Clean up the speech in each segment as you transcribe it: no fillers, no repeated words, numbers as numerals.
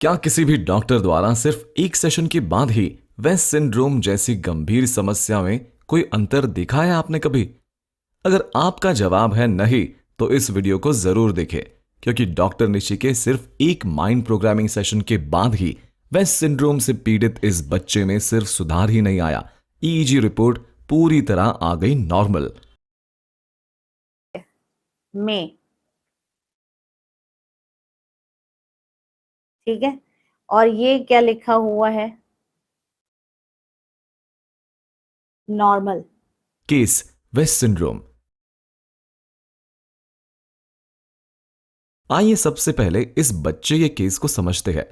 क्या किसी भी डॉक्टर द्वारा सिर्फ एक सेशन के बाद ही वेस्ट सिंड्रोम जैसी गंभीर समस्या में कोई अंतर देखा है आपने कभी? अगर आपका जवाब है नहीं, तो इस वीडियो को जरूर देखें, क्योंकि डॉक्टर निशी के सिर्फ एक माइंड प्रोग्रामिंग सेशन के बाद ही वेस्ट सिंड्रोम से पीड़ित इस बच्चे में सिर्फ सुधार ही नहीं आया, ईईजी रिपोर्ट पूरी तरह आ गई नॉर्मल। में ठीक है। और ये क्या लिखा हुआ है? नॉर्मल। Case West syndrome. आइए सबसे पहले इस बच्चे के केस को समझते हैं।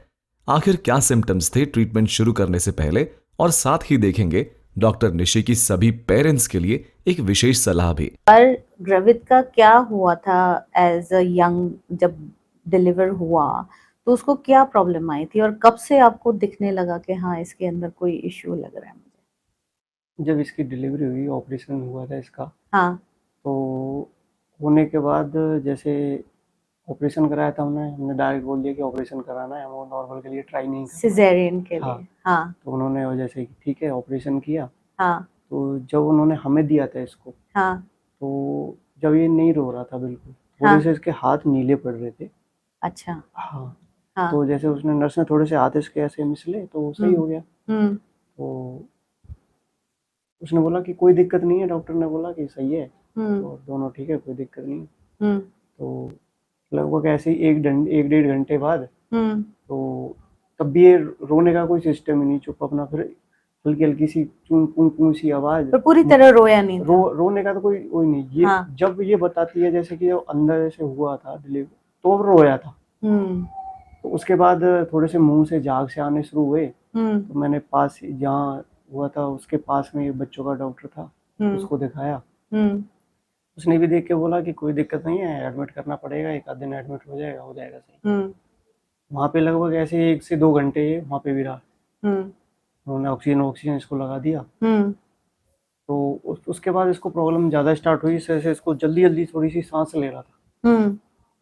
आखिर क्या सिम्टम्स थे ट्रीटमेंट शुरू करने से पहले, और साथ ही देखेंगे डॉक्टर निशी की सभी पेरेंट्स के लिए एक विशेष सलाह भी। पर द्रवित का क्या हुआ था एज अ यंग, जब डिलीवर हुआ तो उसको क्या प्रॉब्लम आई थी, और कब से आपको दिखने लगा कि हाँ इसके अंदर कोई इश्यू लग रहा है मुझे? जब इसकी डिलीवरी हुई, ऑपरेशन हुआ था इसका, हाँ। तो होने के बाद जैसे ऑपरेशन कराया था हमने डायरेक्ट बोल दिया कि ऑपरेशन कराना है, वो नॉर्मल के लिए ट्राई नहीं करना। सिजेरियन के हाँ। लिए। हाँ। तो उन्होंने वो जैसे कि ठीक है ऑपरेशन किया। हाँ। तो जब उन्होंने हमें दिया था इसको, हाँ। तो जब ये नहीं रो रहा था बिल्कुल, थोड़े हाँ। से इसके हाथ नीले पड़ रहे थे। अच्छा। हाँ। हाँ। तो जैसे उसने नर्स ने थोड़े से हाथ इसके ऐसे मिसले तो वो सही हो गया। तो उसने बोला कि कोई दिक्कत नहीं है, डॉक्टर ने बोला कि सही है और दोनों ठीक है, कोई दिक्कत नहीं है। तो लगभग ऐसे ही एक डेढ़ घंटे बाद तो तब भी ये रोने का कोई सिस्टम ही नहीं, चुप अपना, फिर हल्की हल्की सी चूं पूं पूं सी आवाज, पर पूरी तरह रोया नहीं था। रोने का तो कोई नहीं। ये हाँ। जब ये बताती है जैसे कि अंदर जैसे हुआ था डिलीवरी, तो अब रोया था। तो उसके बाद थोड़े से मुंह से झाग से आने शुरू हुए। तो मैंने पास जहाँ हुआ था उसके पास में एक बच्चों का डॉक्टर था, उसको दिखाया। उसने भी देख के बोला कि कोई दिक्कत नहीं है, एडमिट करना पड़ेगा, एक आध दिन एडमिट हो जाएगा सही। वहाँ पे लगभग ऐसे 1 से 2 घंटे वहाँ पे भी रहा। उन्होंने ऑक्सीजन इसको लगा दिया। तो उसके बाद इसको प्रॉब्लम ज़्यादा स्टार्ट हुई, जैसे इसको जल्दी जल्दी थोड़ी सी सांस ले रहा था।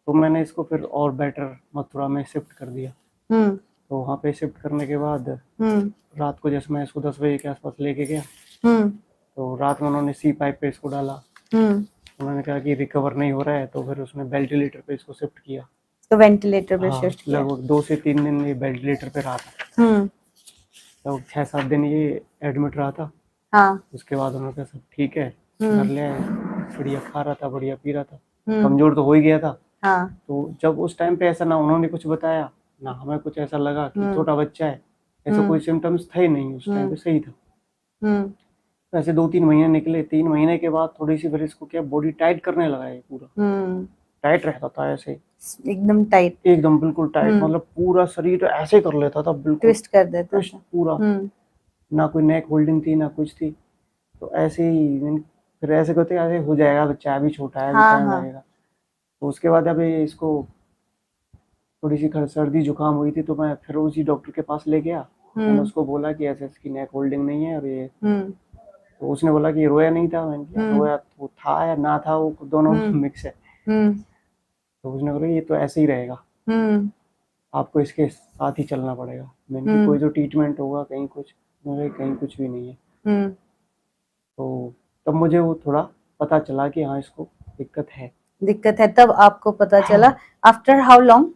तो मैंने इसको फिर और बेटर मथुरा में शिफ्ट कर दिया। तो वहाँ पे शिफ्ट करने के बाद रात को जैसे मैं इसको 10 बजे के आसपास लेके गया, तो रात में उन्होंने सी पाइप पे इसको डाला। उन्होंने कहा कि रिकवर नहीं हो रहा है, तो फिर उसने वेंटिलेटर पे इसको शिफ्ट किया। तो वेंटिलेटर पे शिफ्ट किया। लगभग 2 से 3 दिन ये वेंटिलेटर पे रहा था। तो 6-7 दिन ये एडमिट रहा था। हाँ। उसके बाद उन्होंने कहा सब ठीक है, घर ले आए, बढ़िया खा रहा था, बढ़िया पी रहा था, कमजोर तो हो ही गया था। हाँ। तो जब उस टाइम पे ऐसा ना उन्होंने कुछ बताया ना हमें कुछ ऐसा लगा कि छोटा बच्चा है, ऐसा कोई सिम्टम्स थे नहीं उस टाइम पे, सही था। ऐसे 2-3 महीने निकले। 3 महीने के बाद थोड़ी सी फिर इसको क्या बॉडी टाइट करने लगा है, पूरा टाइट रहता था, ऐसे एकदम टाइट, एकदम बिल्कुल टाइट, मतलब पूरा शरीर ऐसे कर लेता था, बिल्कुल ट्विस्ट कर देता था पूरा। ना कोई नेक होल्डिंग थी ना कुछ थी। तो ऐसे ही फिर ऐसे करते ऐसे हो जाएगा, बच्चा अभी छोटा है, अभी टाइम लगेगा। तो उसके बाद अभी इसको थोड़ी सी सर्दी जुकाम हुई थी, तो मैं फिर उसी डॉक्टर के पास ले गया। मैंने उसको बोला कि ऐसे इसकी नेक होल्डिंग नहीं है, और ये तो उसने बोला कि रोया नहीं था। मैंने कहा रोया तो था या ना था, वो दोनों मिक्स है। तो उसने बोला ये तो ऐसे ही रहेगा, आपको इसके साथ ही चलना पड़ेगा। मैंने कोई जो ट्रीटमेंट होगा कहीं कुछ, कहीं कुछ भी नहीं है। तो तब मुझे वो थोड़ा पता चला कि हाँ इसको दिक्कत है। तब आपको पता चला। After how long?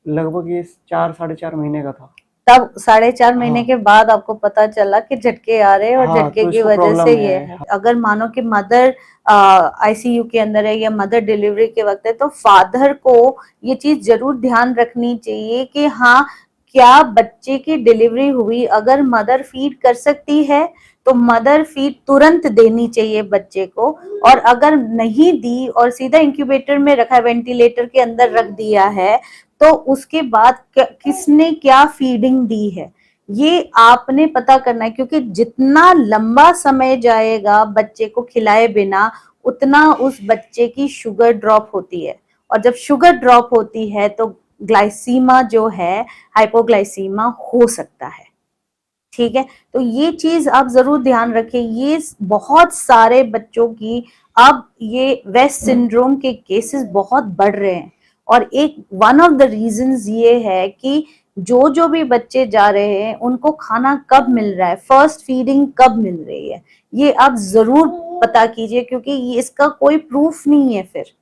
लगभग ये 4-4.5 महीने का था। तब 4.5 महीने के बाद आपको पता चला कि झटके आ रहे हैं, और झटके तो की इसको वजह प्रॉब्लम से ये है। अगर मानो कि मदर आईसीयू के अंदर है या मदर डिलीवरी के वक्त है, तो फादर को ये चीज जरूर ध्यान रखनी चाहिए कि हाँ, क्या बच्चे की डिलीवरी हुई, अगर मदर फीड कर सकती है तो मदर फीड तुरंत देनी चाहिए बच्चे को। और अगर नहीं दी और सीधा इंक्यूबेटर में रखा है, वेंटिलेटर के अंदर रख दिया है, तो उसके बाद किसने क्या फीडिंग दी है ये आपने पता करना है, क्योंकि जितना लंबा समय जाएगा बच्चे को खिलाए बिना, उतना उस बच्चे की शुगर ड्रॉप होती है। और जब शुगर ड्रॉप होती है तो ग्लाइसीमा जो है, हाइपोग्लाइसीमा हो सकता है। ठीक है, तो ये चीज आप जरूर ध्यान रखें। ये बहुत सारे बच्चों की अब ये वेस्ट सिंड्रोम के केसेस बहुत बढ़ रहे हैं, और एक वन ऑफ द रीजंस ये है कि जो भी बच्चे जा रहे हैं उनको खाना कब मिल रहा है, फर्स्ट फीडिंग कब मिल रही है, ये आप जरूर पता कीजिए, क्योंकि इसका कोई प्रूफ नहीं है, फिर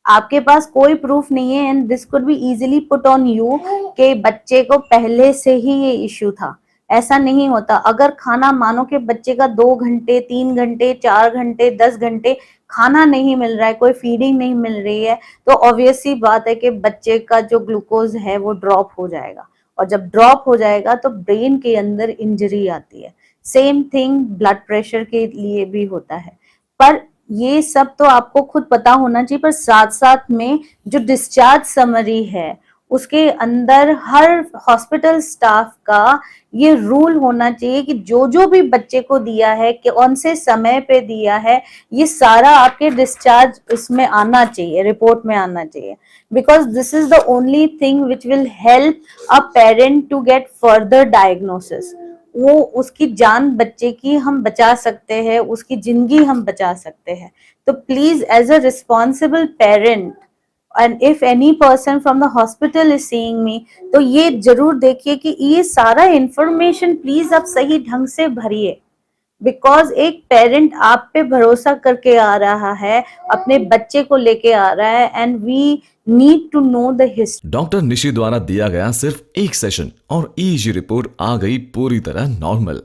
आपके पास कोई प्रूफ नहीं है, and this could be easily put on you कि बच्चे को पहले से ही ये इश्यू था। ऐसा नहीं होता। अगर खाना मानो कि बच्चे का 2 घंटे 3 घंटे 4 घंटे 10 घंटे खाना नहीं मिल रहा है, कोई फीडिंग नहीं मिल रही है, तो ऑब्वियस सी बात है कि बच्चे का जो ग्लूकोज है वो ड्रॉप हो जाएगा, और जब ड्रॉप हो जाएगा तो ब्रेन के अंदर इंजरी आती है। सेम थिंग ब्लड प्रेशर के लिए भी होता है। पर ये सब तो आपको खुद पता होना चाहिए, पर साथ साथ में जो डिस्चार्ज समरी है उसके अंदर हर हॉस्पिटल स्टाफ का ये रूल होना चाहिए कि जो भी बच्चे को दिया है, कि कौन से समय पे दिया है, ये सारा आपके डिस्चार्ज इसमें आना चाहिए, रिपोर्ट में आना चाहिए, because this is the only thing which will help a parent to get further diagnosis. वो उसकी जान बच्चे की हम बचा सकते हैं, उसकी जिंदगी हम बचा सकते हैं। तो please as a responsible parent, and if any person from the hospital is seeing me, तो ये जरूर देखिए कि ये सारा इंफॉर्मेशन प्लीज आप सही ढंग से भरिए, बिकॉज एक पेरेंट आप पे भरोसा करके आ रहा है, अपने बच्चे को लेके आ रहा है, and we need to know the history. Doctor Nishi द्वारा दिया गया सिर्फ एक सेशन और ईईजी रिपोर्ट आ गई पूरी तरह नॉर्मल।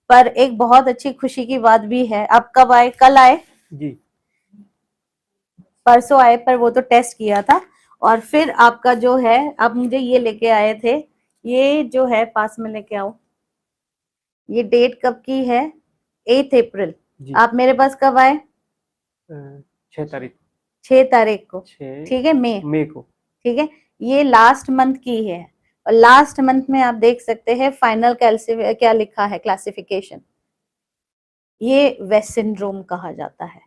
पर एक बहुत अच्छी खुशी की बात भी है। आप कब आए? कल आए? जी, परसों आए, पर वो तो टेस्ट किया था। और फिर आपका जो है, आप मुझे ये लेके आए थे, ये जो है पास में लेके आओ, ये डेट कब की है? 8 अप्रैल। जी। आप मेरे पास कब आए? 6 तारीख 6 तारीख को, 6 ठीक है, मई को। ठीक है, ये लास्ट मंथ की है। और लास्ट मंथ में आप देख सकते हैं फाइनल क्या लिखा है, क्लासिफिकेशन, ये वेस्ट सिंड्रोम कहा जाता है,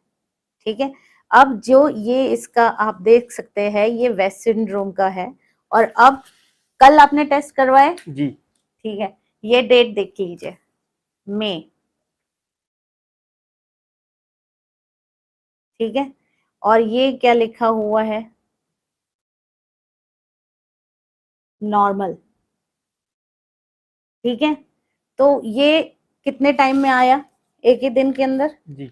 ठीक है। अब जो ये इसका आप देख सकते हैं, ये वेस्ट सिंड्रोम का है। और अब कल आपने टेस्ट करवाए, जी, ठीक है, ये डेट देख लीजिए, मई, ठीक है। और ये क्या लिखा हुआ है? नॉर्मल, ठीक है। तो ये कितने टाइम में आया? एक ही दिन के अंदर। जी,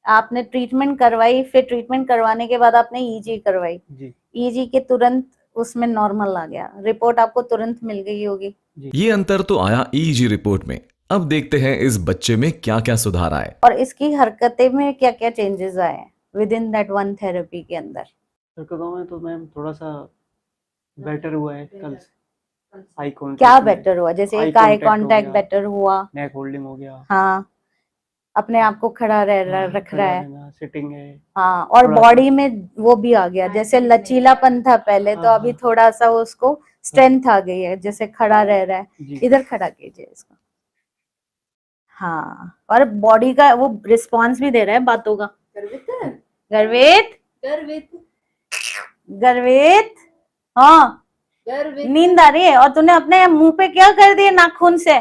आपने ट्रीटमेंट करवाई, फिर ट्रीटमेंट करवाने के बाद आपने ईजी करवाई, जी, ईजी के तुरंत उसमें नॉर्मल आ गया, रिपोर्ट आपको तुरंत मिल गई होगी। जी। ये अंतर तो आया ईईजी रिपोर्ट में। अब देखते हैं इस बच्चे में क्या क्या सुधार आए। और इसकी हरकतें में क्या क्या चेंजेस आए with in that one therapy के अंदर। हरकतों में तो मैम थोड़ा सा बेटर हुआ है कल से। आई कॉन्टेक्ट क्या बेटर हुआ? जैसे एक आई कांटेक्ट बेटर हुआ, नेक होल्डिंग हो गया, हाँ, अपने आप को खड़ा रख रहा है, सिटिंग है। हाँ, और थोड़ा बॉडी में वो भी आ गया, जैसे लचीलापन था पहले, तो अभी थोड़ा सा उसको स्ट्रेंथ आ गई है, जैसे खड़ा रह रहा है। जी, इधर खड़ा कीजिए इसको, हाँ, और बॉडी का वो रिस्पॉन्स भी दे रहा है बातों का। गर्वित, गर्वित, हाँ, नींद आ रही है। और तूने अपने मुंह पे क्या कर दिया नाखून से?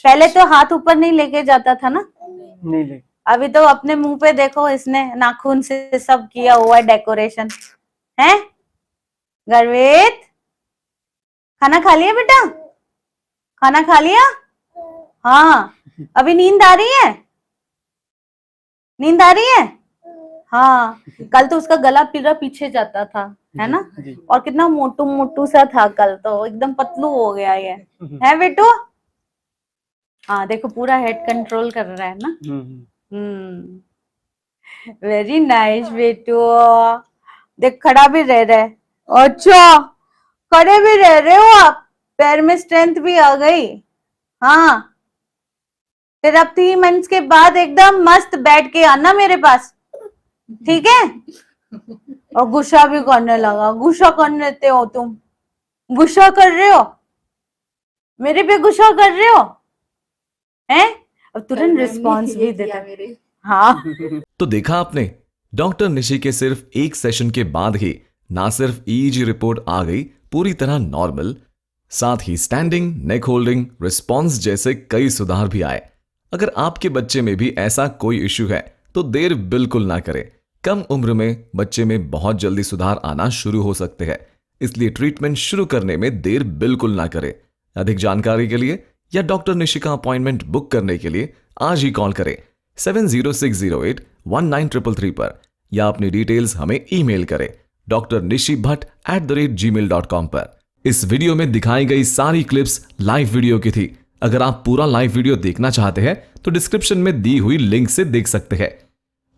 पहले तो हाथ ऊपर नहीं लेके जाता था ना, नहीं ले। अभी तो अपने मुंह पे देखो, इसने नाखून से सब किया हुआ है डेकोरेशन, है। गर्वित, खाना खा लिया बेटा? खाना खा लिया? हाँ। अभी नींद आ रही है? नींद आ रही है? हाँ। कल तो उसका गला पूरा पीछे जाता था, है ना, जी, और कितना मोटू मोटू सा था, कल तो एकदम पतलू हो गया ये, है बेटू? हाँ, देखो पूरा हेड कंट्रोल कर रहा है ना। वेरी नाइस बेटू। देख, खड़ा भी रह रहा है। अच्छा, खड़े भी रह रहे हो आप, पैर में स्ट्रेंथ भी आ गई। हाँ, फिर अब 3 मंथ्स के बाद एकदम मस्त बैठ के आना मेरे पास, ठीक है। और गुस्सा भी करने लगा, गुस्सा कर लेते हो तुम, गुस्सा कर रहे हो, मेरे पे गुस्सा कर रहे हो, हैं? अब तुरंत रिस्पॉन्स भी देते। हाँ। तो देखा आपने, डॉक्टर निशी के सिर्फ एक सेशन के बाद ही ना सिर्फ ईईजी रिपोर्ट आ गई पूरी तरह नॉर्मल, साथ ही स्टैंडिंग, नेक होल्डिंग, रिस्पॉन्स जैसे कई सुधार भी आए। अगर आपके बच्चे में भी ऐसा कोई इश्यू है तो देर बिल्कुल ना करें। कम उम्र में बच्चे में बहुत जल्दी सुधार आना शुरू हो सकते हैं। इसलिए ट्रीटमेंट शुरू करने में देर बिल्कुल ना करें। अधिक जानकारी के लिए या डॉक्टर निशि का अपॉइंटमेंट बुक करने के लिए आज ही कॉल करें 7060819333 पर या अपनी डिटेल्स हमें ईमेल करें drnishibhatt@gmail.com पर। इस वीडियो में दिखाई गई सारी क्लिप्स लाइव वीडियो की थी। अगर आप पूरा लाइव वीडियो देखना चाहते हैं तो डिस्क्रिप्शन में दी हुई लिंक से देख सकते हैं।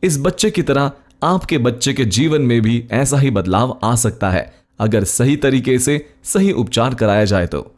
इस बच्चे की तरह आपके बच्चे के जीवन में भी ऐसा ही बदलाव आ सकता है अगर सही तरीके से सही उपचार कराया जाए तो।